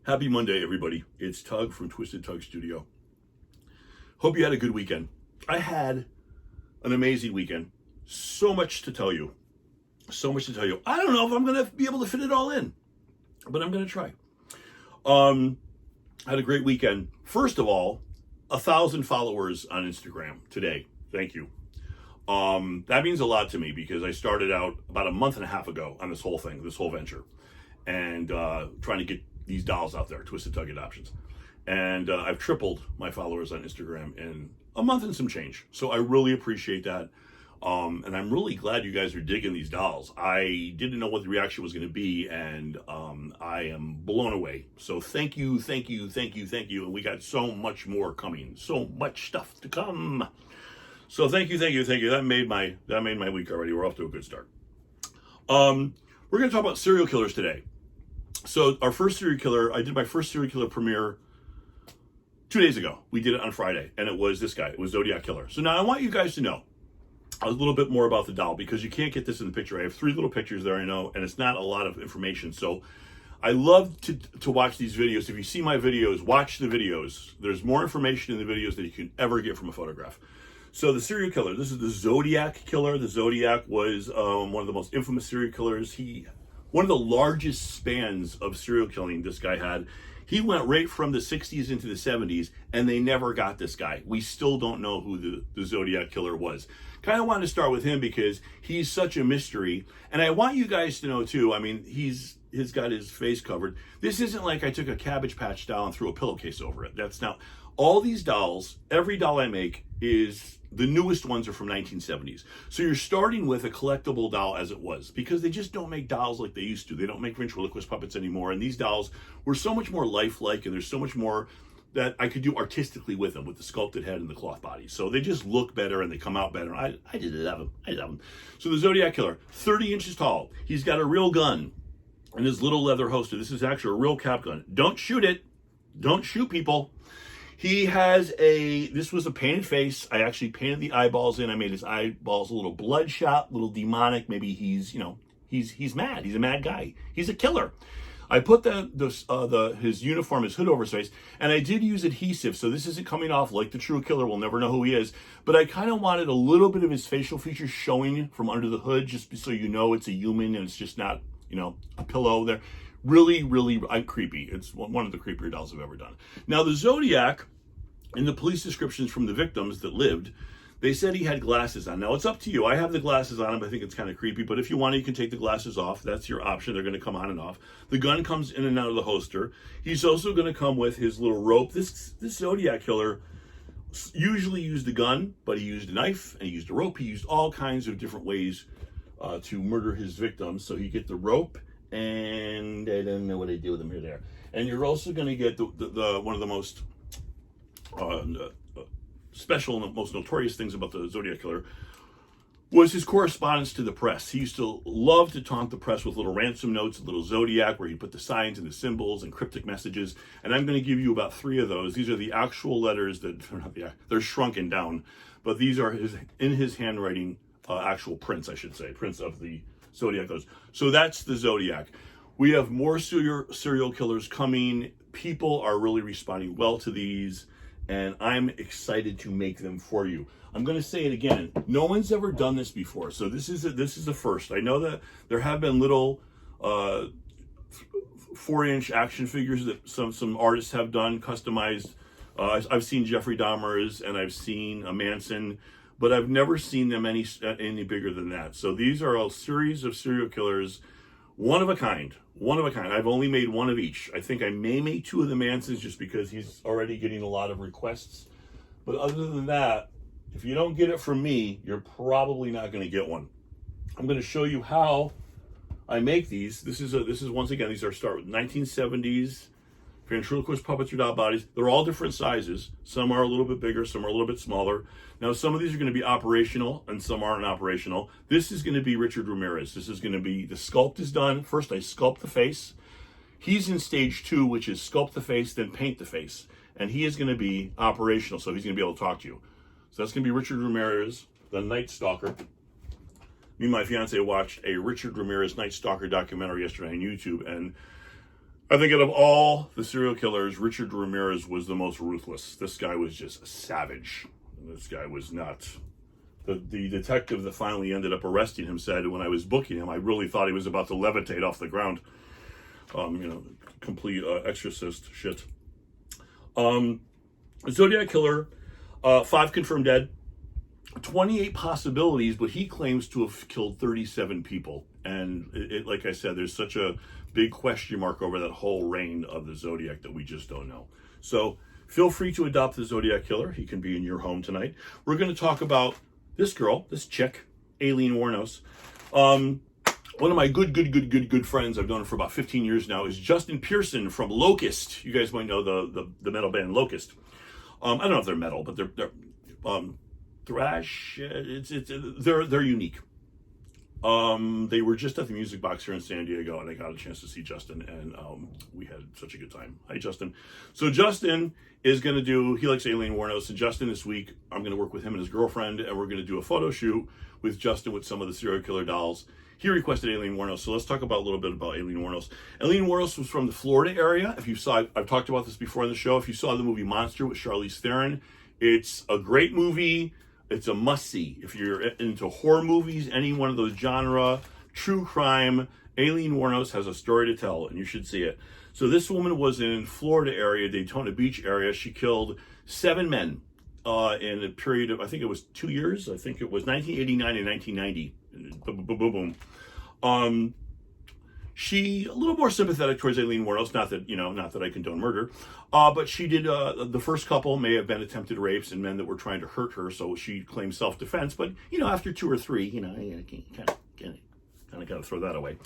Happy Monday, everybody. It's Tug from Twisted Tug Studio. Hope you had a good weekend. I had an amazing weekend. So much to tell you. So much to tell you. I don't know if I'm going to be able to fit it all in, but I'm going to try. Had a great weekend. First of all, 1,000 followers on Instagram today. Thank you. That means a lot to me because I started out about a month and a half ago on this whole thing, this whole venture, and trying to get these dolls out there, Twisted Tug Adoptions. And I've tripled my followers on Instagram in a month and some change. So I really appreciate that. And I'm really glad you guys are digging these dolls. I didn't know what the reaction was going to be, and I am blown away. So thank you. And we got so much more coming. So much stuff to come. So thank you. That made my week already. We're off to a good start. We're going to talk about serial killers today. So our first serial killer, I did my first serial killer premiere 2 days ago. We did it on Friday, and it was this guy. It was Zodiac Killer. So now I want you guys to know a little bit more about the doll, because you can't get this in the picture. I have 3 little pictures there, I know, and it's not a lot of information. So I love to watch these videos. If you see my videos, watch the videos. There's more information in the videos than you can ever get from a photograph. So the serial killer, this is the Zodiac Killer. The Zodiac was one of the most infamous serial killers. One of the largest spans of serial killing this guy had. He went right from the 60s into the 70s, and they never got this guy. We still don't know who the Zodiac Killer was. Kind of wanted to start with him because he's such a mystery. And I want you guys to know, too, I mean, he's got his face covered. This isn't like I took a Cabbage Patch doll and threw a pillowcase over it. That's not. All these dolls, every doll I make the newest ones are from 1970s. So you're starting with a collectible doll as it was, because they just don't make dolls like they used to. They don't make ventriloquist puppets anymore. And these dolls were so much more lifelike, and there's so much more that I could do artistically with them, with the sculpted head and the cloth body. So they just look better and they come out better. I did love them. So the Zodiac Killer, 30 inches tall. He's got a real gun and his little leather holster. This is actually a real cap gun. Don't shoot it. Don't shoot people. He has this was a painted face. I actually painted the eyeballs in. I made his eyeballs a little bloodshot, a little demonic. Maybe he's mad. He's a mad guy. He's a killer. I put his uniform, his hood over his face, and I did use adhesive, so this isn't coming off like the true killer. We'll never know who he is, but I kind of wanted a little bit of his facial features showing from under the hood, just so you know it's a human and it's just not, a pillow there. Really, I'm creepy. It's one of the creepier dolls I've ever done. Now, the Zodiac, in the police descriptions from the victims that lived, they said he had glasses on. Now, it's up to you. I have the glasses on him. I think it's kind of creepy, but if you want, you can take the glasses off. That's your option. They're going to come on and off. The gun comes in and out of the holster. He's also going to come with his little rope. This Zodiac Killer usually used a gun, but he used a knife and he used a rope. He used all kinds of different ways to murder his victims. So you get the rope, and I don't know what I do with them here there. And you're also going to get the one of the most special and the most notorious things about the Zodiac Killer was his correspondence to the press. He used to love to taunt the press with little ransom notes, a little Zodiac, where he put the signs and the symbols and cryptic messages. And I'm going to give you about 3 of those. These are the actual letters they're shrunken down, but these are in his handwriting, actual prints, I should say, prints of the Zodiac Killers. So that's the Zodiac. We have more serial killers coming. People are really responding well to these, and I'm excited to make them for you. I'm going to say it again. No one's ever done this before, so this is a first. I know that there have been little 4-inch action figures that some artists have done, customized. I've seen Jeffrey Dahmer's and I've seen a Manson, but I've never seen them any bigger than that. So these are a series of serial killers, one of a kind. I've only made 1 of each. I think I may make 2 of the Mansons just because he's already getting a lot of requests. But other than that, if you don't get it from me, you're probably not going to get one. I'm going to show you how I make these. This is once again, these are start with 1970s ventriloquist puppets or doll bodies. They're all different sizes. Some are a little bit bigger, some are a little bit smaller. Now, some of these are going to be operational and some aren't operational. This is going to be Richard Ramirez. This is going to be, the sculpt is done. First, I sculpt the face. He's in stage 2, which is sculpt the face, then paint the face. And he is going to be operational, so he's going to be able to talk to you. So that's going to be Richard Ramirez, the Night Stalker. Me and my fiance watched a Richard Ramirez Night Stalker documentary yesterday on YouTube, and I think out of all the serial killers, Richard Ramirez was the most ruthless. This guy was just a savage. This guy was nuts. The detective that finally ended up arresting him said, when I was booking him, I really thought he was about to levitate off the ground. Complete exorcist shit. Zodiac killer, 5 confirmed dead, 28 possibilities, but he claims to have killed 37 people. And like I said, there's such a big question mark over that whole reign of the Zodiac that we just don't know. So feel free to adopt the Zodiac killer. He can be in your home tonight. We're going to talk about this girl, this chick, Aileen Wuornos. One of my good friends, I've known him for about 15 years now, is Justin Pearson from Locust. You guys might know the metal band Locust. I don't know if they're metal, but they're thrash. They're unique. They were just at the Music Box here in San Diego, and I got a chance to see Justin, and we had such a good time. Hi, Justin. So Justin is going to he likes Aileen Wuornos, and Justin this week, I'm going to work with him and his girlfriend, and we're going to do a photo shoot with Justin with some of the serial killer dolls. He requested Aileen Wuornos, so let's talk about a little bit about Aileen Wuornos. Aileen Wuornos was from the Florida area. If you saw, I've talked about this before on the show. If you saw the movie Monster with Charlize Theron, it's a great movie. It's a must-see. If you're into horror movies, any one of those genre, true crime, Aileen Wuornos has a story to tell, and you should see it. So this woman was in Florida area, Daytona Beach area. She killed 7 men in a period of, I think it was 2 years. I think it was 1989 and 1990. Boom, boom, boom, boom. She a little more sympathetic towards Aileen Wuornos, not that I condone murder, but she did, the first couple may have been attempted rapes and men that were trying to hurt her, so she claimed self-defense, but, after 2 or 3, you kind of got to throw that away.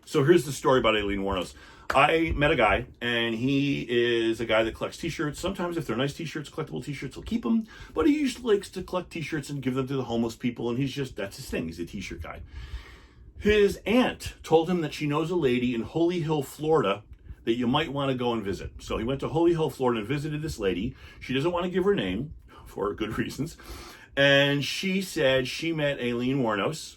So here's the story about Aileen Wuornos. I met a guy, and he is a guy that collects t-shirts. Sometimes if they're nice t-shirts, collectible t-shirts, he'll keep them, but he usually likes to collect t-shirts and give them to the homeless people, and that's his thing. He's a t-shirt guy. His aunt told him that she knows a lady in Holy Hill, Florida, that you might want to go and visit. So he went to Holy Hill, Florida and visited this lady. She doesn't want to give her name for good reasons. And she said she met Aileen Wuornos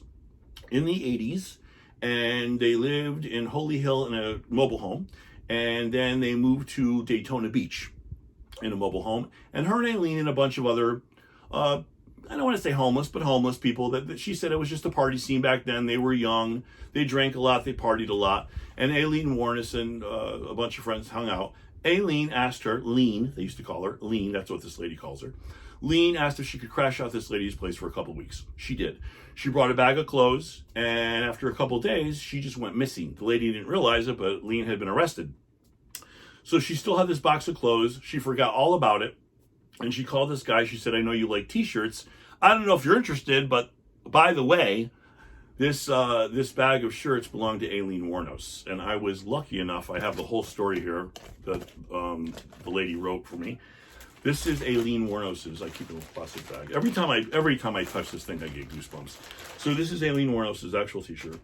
in the 80s, and they lived in Holy Hill in a mobile home. And then they moved to Daytona Beach in a mobile home. And her and Aileen and a bunch of other, I don't want to say homeless, but homeless people, that she said it was just a party scene back then. They were young, they drank a lot, they partied a lot. And Aileen Wuornos and a bunch of friends hung out. Aileen asked her, Lean, they used to call her, Lean, that's what this lady calls her. Lean asked if she could crash out this lady's place for a couple weeks. She did. She brought a bag of clothes, and after a couple days, she just went missing. The lady didn't realize it, but Lean had been arrested. So she still had this box of clothes. She forgot all about it, and she called this guy. She said, I know you like t-shirts. I don't know if you're interested, but by the way, this bag of shirts belonged to Aileen Wuornos, and I was lucky enough. I have the whole story here that the lady wrote for me. This is Aileen Wuornos's. I keep it in a plastic bag. Every time I touch this thing, I get goosebumps. So this is Aileen Wuornos's actual t-shirt,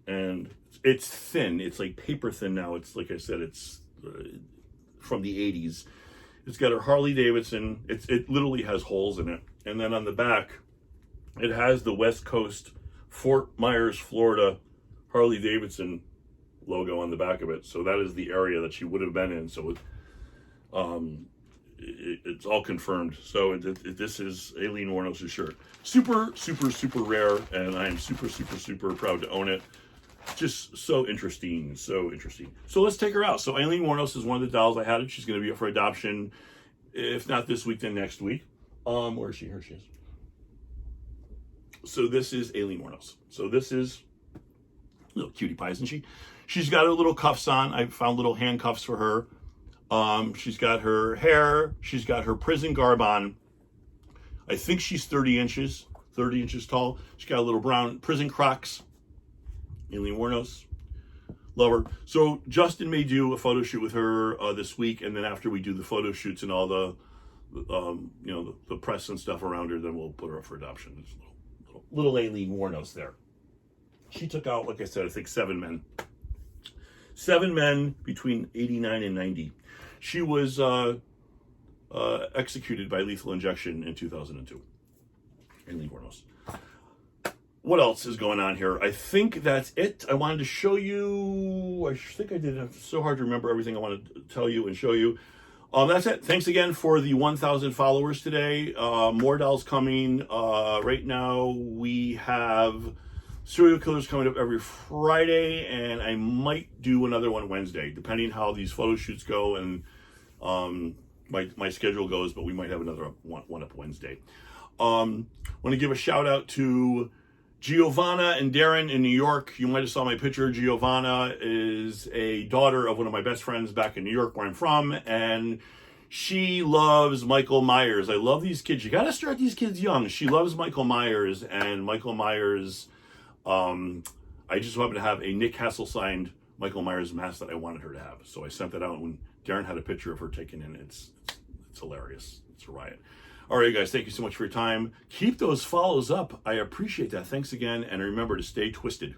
and it's thin. It's like paper thin now. It's like I said, it's from the 80s. It's got her Harley Davidson. It literally has holes in it, and then on the back, it has the West Coast Fort Myers, Florida Harley Davidson logo on the back of it. So that is the area that she would have been in. So it's all confirmed. So this is Aileen Wuornos' shirt. Super, super, super rare, and I am super, super, super proud to own it. Just so interesting, so interesting. So let's take her out. So Aileen Wuornos is one of the dolls I had. She's going to be up for adoption, if not this week, then next week. Where is she? Here she is. So this is Aileen Wuornos. So this is a little cutie pie, isn't she? She's got her little cuffs on. I found little handcuffs for her. She's got her hair. She's got her prison garb on. I think she's 30 inches tall. She's got a little brown prison Crocs. Aileen Wuornos. Love her. So Justin may do a photo shoot with her this week, and then after we do the photo shoots and all the press and stuff around her, then we'll put her up for adoption. There's little Aileen Wuornos there. She took out, like I said, I think 7 men. 7 men between 89 and 90. She was executed by lethal injection in 2002. Aileen Wuornos. What else is going on here? I think that's it. I wanted to show you. I think I did. It's so hard to remember everything I wanted to tell you and show you. That's it. Thanks again for the 1,000 followers today. More dolls coming. Right now we have serial killers coming up every Friday, and I might do another one Wednesday, depending how these photo shoots go and my schedule goes. But we might have another one up Wednesday. Want to give a shout out to Giovanna and Darren in New York. You might have saw my picture. Giovanna is a daughter of one of my best friends back in New York, where I'm from, and she loves Michael Myers. I love these kids. You got to start these kids young. She loves Michael Myers, and Michael Myers, I just happened to have a Nick Castle signed Michael Myers mask that I wanted her to have. So I sent that out when Darren had a picture of her taken in. It's hilarious. It's a riot. All right, guys, thank you so much for your time. Keep those follows up. I appreciate that. Thanks again, and remember to stay twisted.